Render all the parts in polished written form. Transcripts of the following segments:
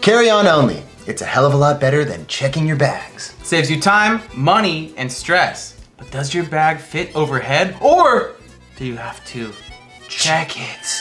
Carry on only. It's a hell of a lot better than checking your bags. Saves you time, money, and stress. But does your bag fit overhead, or do you have to check it?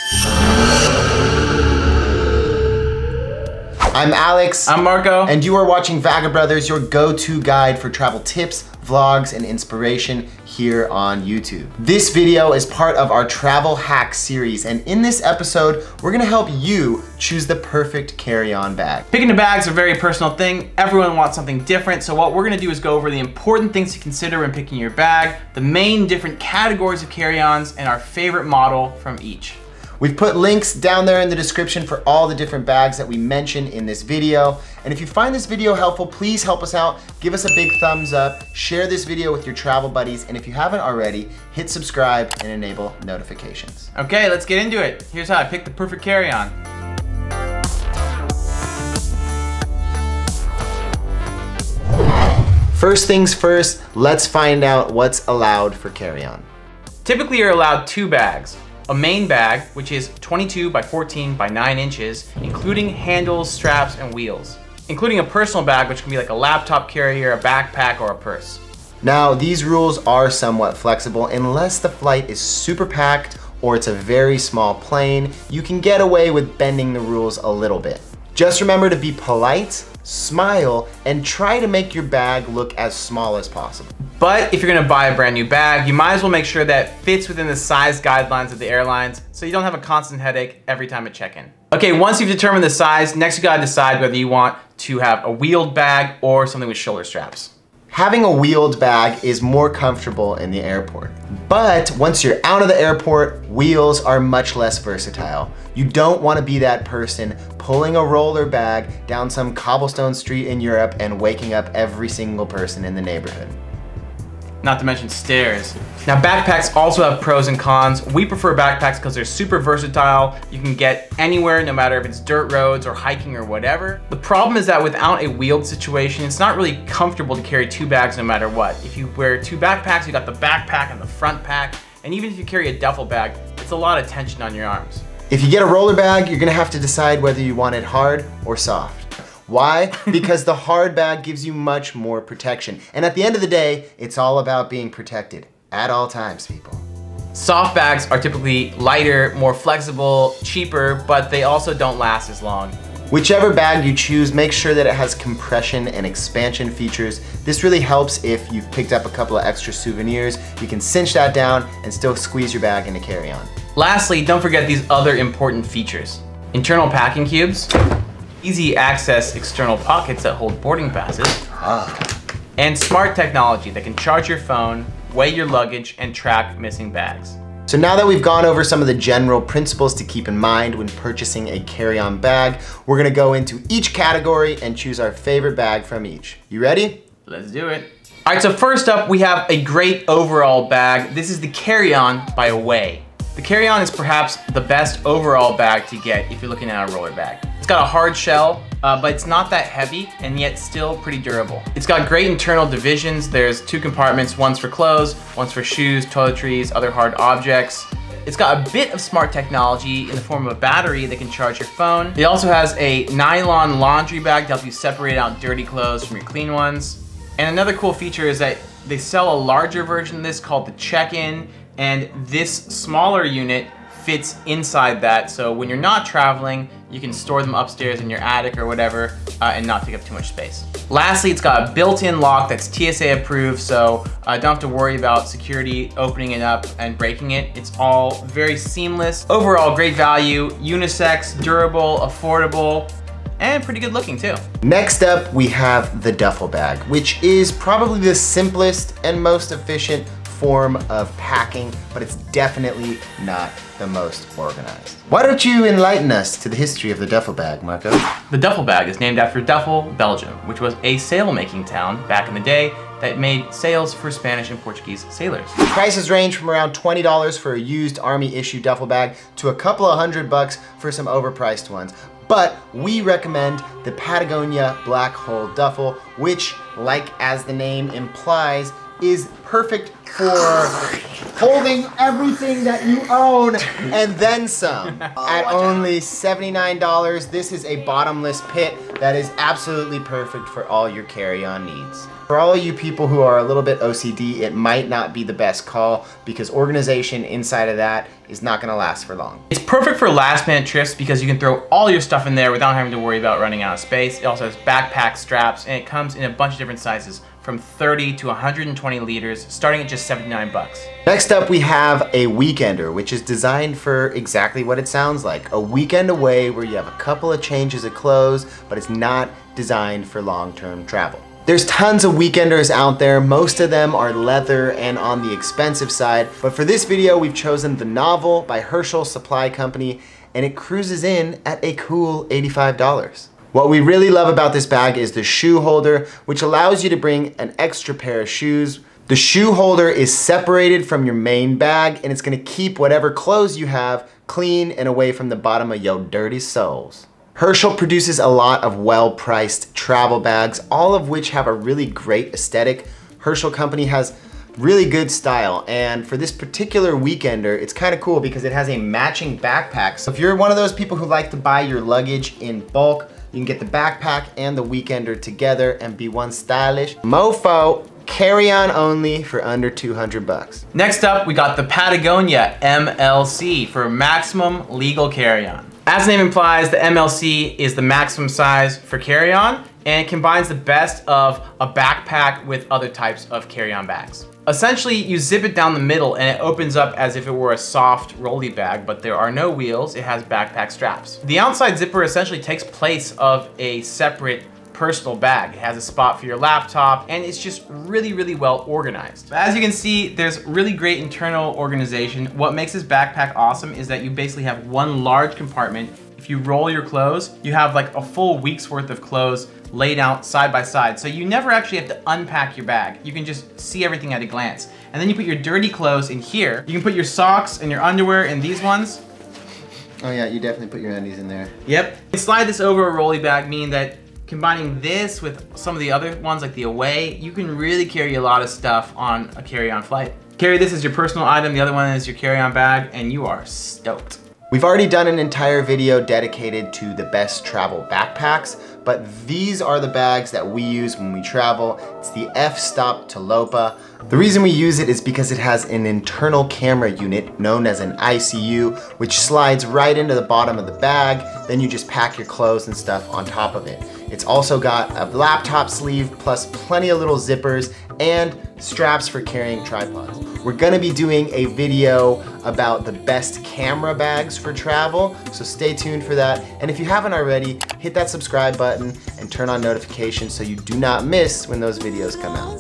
I'm Alex. I'm Marko. And you are watching Vagabrothers, your go-to guide for travel tips, vlogs, and inspiration here on YouTube. This video is part of our travel hack series, and in this episode, we're gonna help you choose the perfect carry-on bag. Picking a bag is a very personal thing. Everyone wants something different, so what we're gonna do is go over the important things to consider when picking your bag, the main different categories of carry-ons, and our favorite model from each. We've put links down there in the description for all the different bags that we mentioned in this video. And if you find this video helpful, please help us out. Give us a big thumbs up, share this video with your travel buddies, and if you haven't already, hit subscribe and enable notifications. Okay, let's get into it. Here's how I picked the perfect carry-on. First things first, let's find out what's allowed for carry-on. Typically, you're allowed 2 bags. A main bag, which is 22 by 14 by 9 inches, including handles, straps, and wheels. Including a personal bag, which can be like a laptop carrier, a backpack, or a purse. Now, these rules are somewhat flexible unless the flight is super packed or it's a very small plane. You can get away with bending the rules a little bit. Just remember to be polite, smile, and try to make your bag look as small as possible. But if you're gonna buy a brand new bag, you might as well make sure that fits within the size guidelines of the airlines so you don't have a constant headache every time at check-in. Okay, once you've determined the size, next you gotta decide whether you want to have a wheeled bag or something with shoulder straps. Having a wheeled bag is more comfortable in the airport. But once you're out of the airport, wheels are much less versatile. You don't want to be that person pulling a roller bag down some cobblestone street in Europe and waking up every single person in the neighborhood. Not to mention stairs. Now, backpacks also have pros and cons. We prefer backpacks because they're super versatile. You can get anywhere, no matter if it's dirt roads or hiking or whatever. The problem is that without a wheeled situation, it's not really comfortable to carry 2 bags no matter what. If you wear 2 backpacks, you got the backpack and the front pack, and even if you carry a duffel bag, it's a lot of tension on your arms. If you get a roller bag, you're gonna have to decide whether you want it hard or soft. Why? Because the hard bag gives you much more protection. And at the end of the day, it's all about being protected at all times, people. Soft bags are typically lighter, more flexible, cheaper, but they also don't last as long. Whichever bag you choose, make sure that it has compression and expansion features. This really helps if you've picked up a couple of extra souvenirs. You can cinch that down and still squeeze your bag into carry-on. Lastly, don't forget these other important features. Internal packing cubes, easy access external pockets that hold boarding passes, and smart technology that can charge your phone, weigh your luggage, and track missing bags. So now that we've gone over some of the general principles to keep in mind when purchasing a carry-on bag, we're gonna go into each category and choose our favorite bag from each. You ready? Let's do it. All right, so first up, we have a great overall bag. This is the carry-on by Away. The carry-on is perhaps the best overall bag to get if you're looking at a roller bag. It's got a hard shell, but it's not that heavy and yet still pretty durable. It's got great internal divisions. There's 2 compartments, one's for clothes, one's for shoes, toiletries, other hard objects. It's got a bit of smart technology in the form of a battery that can charge your phone. It also has a nylon laundry bag to help you separate out dirty clothes from your clean ones. And another cool feature is that they sell a larger version of this called the check-in, and this smaller unit fits inside that, so when you're not traveling, you can store them upstairs in your attic or whatever and not take up too much space. Lastly, it's got a built-in lock that's TSA approved, so don't have to worry about security opening it up and breaking it. It's all very seamless. Overall, great value, unisex, durable, affordable, and pretty good looking too. Next up, we have the duffel bag, which is probably the simplest and most efficient form of packing, but it's definitely not the most organized. Why don't you enlighten us to the history of the duffel bag, Marko? The duffel bag is named after Duffel, Belgium, which was a sail-making town back in the day that made sails for Spanish and Portuguese sailors. Prices range from around $20 for a used army-issue duffel bag to a couple of $100 for some overpriced ones. But we recommend the Patagonia Black Hole Duffel, which, like as the name implies, is perfect for holding everything that you own and then some. At only $79, this is a bottomless pit that is absolutely perfect for all your carry-on needs. For all you people who are a little bit OCD, it might not be the best call because organization inside of that is not gonna last for long. It's perfect for last minute trips because you can throw all your stuff in there without having to worry about running out of space. It also has backpack straps and it comes in a bunch of different sizes from 30 to 120 liters, starting at just 79 bucks. Next up, we have a weekender, which is designed for exactly what it sounds like. A weekend away where you have a couple of changes of clothes, but it's not designed for long-term travel. There's tons of weekenders out there. Most of them are leather and on the expensive side, but for this video, we've chosen the Novel by Herschel Supply Company, and it cruises in at a cool $85. What we really love about this bag is the shoe holder, which allows you to bring an extra pair of shoes. The shoe holder is separated from your main bag, and it's gonna keep whatever clothes you have clean and away from the bottom of your dirty soles. Herschel produces a lot of well-priced travel bags, all of which have a really great aesthetic. Herschel Company has really good style, and for this particular weekender, it's kind of cool because it has a matching backpack. So if you're one of those people who like to buy your luggage in bulk, you can get the backpack and the weekender together and be one stylish mofo, carry-on only for under 200 bucks. Next up, we got the Patagonia MLC for maximum legal carry-on. As the name implies, the MLC is the maximum size for carry-on, and it combines the best of a backpack with other types of carry-on bags. Essentially, you zip it down the middle and it opens up as if it were a soft rolly bag, but there are no wheels, it has backpack straps. The outside zipper essentially takes place of a separate personal bag. It has a spot for your laptop, and it's just really, really well organized. As you can see, there's really great internal organization. What makes this backpack awesome is that you basically have one large compartment. If you roll your clothes, you have like a full week's worth of clothes laid out side by side. So you never actually have to unpack your bag. You can just see everything at a glance. And then you put your dirty clothes in here. You can put your socks and your underwear in these ones. Oh yeah, you definitely put your undies in there. Yep. You slide this over a rolly bag, meaning that combining this with some of the other ones like the Away, you can really carry a lot of stuff on a carry-on flight. Carry this as your personal item, the other one is your carry-on bag, and you are stoked. We've already done an entire video dedicated to the best travel backpacks, but these are the bags that we use when we travel. It's the F-Stop Talopa. The reason we use it is because it has an internal camera unit known as an ICU, which slides right into the bottom of the bag. Then you just pack your clothes and stuff on top of it. It's also got a laptop sleeve plus plenty of little zippers and straps for carrying tripods. We're gonna be doing a video about the best camera bags for travel, so stay tuned for that. And if you haven't already, hit that subscribe button and turn on notifications so you do not miss when those videos come out.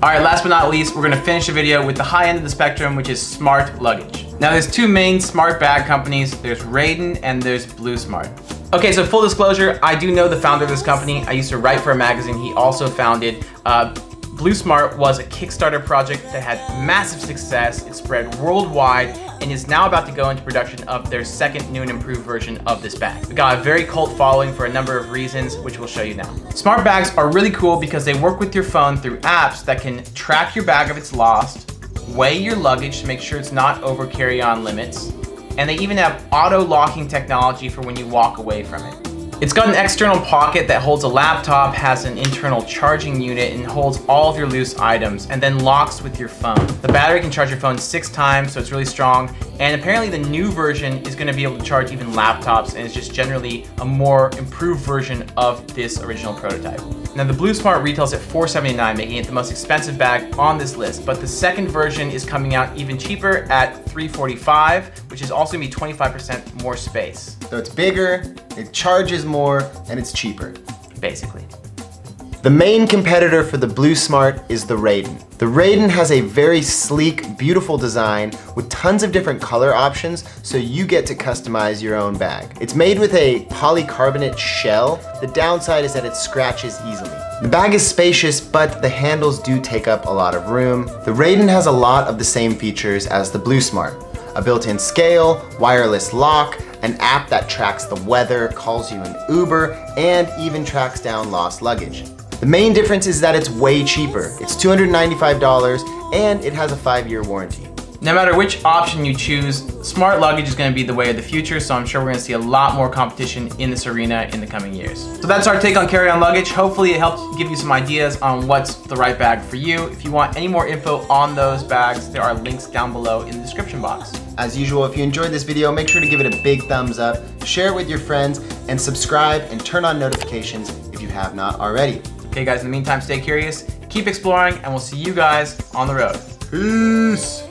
All right, last but not least, we're gonna finish the video with the high end of the spectrum, which is smart luggage. Now there's two main smart bag companies. There's Radin and there's Blue Smart. Okay, so full disclosure, I do know the founder of this company. I used to write for a magazine he also founded. Blue Smart was a Kickstarter project that had massive success. It spread worldwide and is now about to go into production of their second new and improved version of this bag. We got a very cult following for a number of reasons, which we'll show you now. Smart bags are really cool because they work with your phone through apps that can track your bag if it's lost, weigh your luggage to make sure it's not over carry-on limits, and they even have auto-locking technology for when you walk away from it. It's got an external pocket that holds a laptop, has an internal charging unit, and holds all of your loose items, and then locks with your phone. The battery can charge your phone 6 times, so it's really strong, and apparently the new version is going to be able to charge even laptops, and it's just generally a more improved version of this original prototype. Now the Blue Smart retails at $479, making it the most expensive bag on this list, but the second version is coming out even cheaper at $345, which is also going to be 25% more space. So it's bigger, it charges more, and it's cheaper. Basically. The main competitor for the Blue Smart is the Radin. The Radin has a very sleek, beautiful design with tons of different color options, so you get to customize your own bag. It's made with a polycarbonate shell. The downside is that it scratches easily. The bag is spacious, but the handles do take up a lot of room. The Radin has a lot of the same features as the Blue Smart. A built-in scale, wireless lock, an app that tracks the weather, calls you an Uber, and even tracks down lost luggage. The main difference is that it's way cheaper. It's $295 and it has a 5-year warranty. No matter which option you choose, smart luggage is going to be the way of the future, so I'm sure we're going to see a lot more competition in this arena in the coming years. So that's our take on carry-on luggage. Hopefully it helps give you some ideas on what's the right bag for you. If you want any more info on those bags, there are links down below in the description box. As usual, if you enjoyed this video, make sure to give it a big thumbs up, share it with your friends, and subscribe and turn on notifications if you have not already. Okay guys, in the meantime, stay curious, keep exploring, and we'll see you guys on the road. Peace.